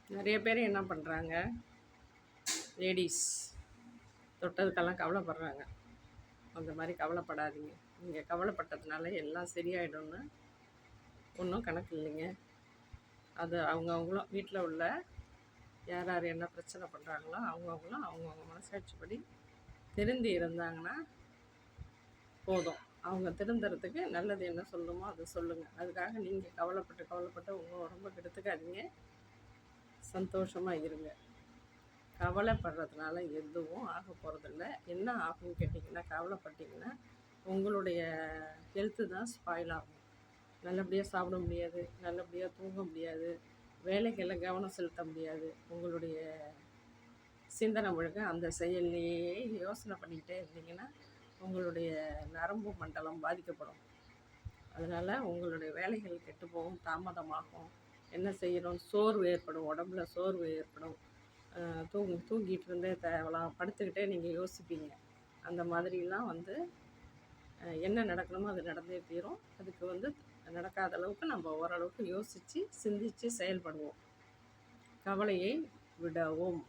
நிறைய பேர் என்ன பண்ணுறாங்க, லேடீஸ் தொட்டதுக்கெல்லாம் கவலைப்படுறாங்க. அந்த மாதிரி கவலைப்படாதீங்க. நீங்கள் கவலைப்பட்டதுனால எல்லாம் சரியாயிடும்னு ஒன்றும் கணக்கு இல்லைங்க. அது அவங்கவுங்களும் வீட்டில் உள்ள யார் யார் என்ன பிரச்சனை பண்ணுறாங்களோ அவங்கவுங்களும் அவங்கவுங்க மனசாட்சிப்படி திருந்தி இருந்தாங்கன்னா போதும். அவங்க திருந்துறதுக்கு நல்லது என்ன சொல்லணுமோ அதை சொல்லுங்கள். அதுக்காக நீங்கள் கவலைப்பட்டு உங்கள் உடம்பை கெடுத்துக்காதீங்க. சந்தோஷமாக இருங்க. கவலைப்படுறதுனால எதுவும் ஆக போகிறதில்ல. என்ன ஆகும்னு கேட்டிங்கன்னா, கவலைப்பட்டிங்கன்னா உங்களுடைய ஹெல்த்து தான் ஸ்பாயில் ஆகும். நல்லபடியாக சாப்பிட முடியாது, நல்லபடியாக தூங்க முடியாது, வேலைகளில் கவனம் செலுத்த முடியாது. உங்களுடைய சிந்தனை முழுக்க அந்த செயல்லையே யோசனை பண்ணிக்கிட்டே இருந்தீங்கன்னா உங்களுடைய நரம்பு மண்டலம் பாதிக்கப்படும். அதனால் உங்களுடைய வேலைகள் கெட்டு போகும், தாமதமாகும். என்ன செய்யணும், சோர்வு ஏற்படும், உடம்புல சோர்வு ஏற்படும். தூங்கிட்டு இருந்தே தேவலாம் படுத்துக்கிட்டே நீங்கள் யோசிப்பீங்க. அந்த மாதிரிலாம் என்ன நடக்கணுமோ அது நடந்தே தீரும். அதுக்கு நடக்காத அளவுக்கு நம்ம ஓரளவுக்கு யோசித்து சிந்தித்து செயல்படுவோம். கவலையை விடவும்.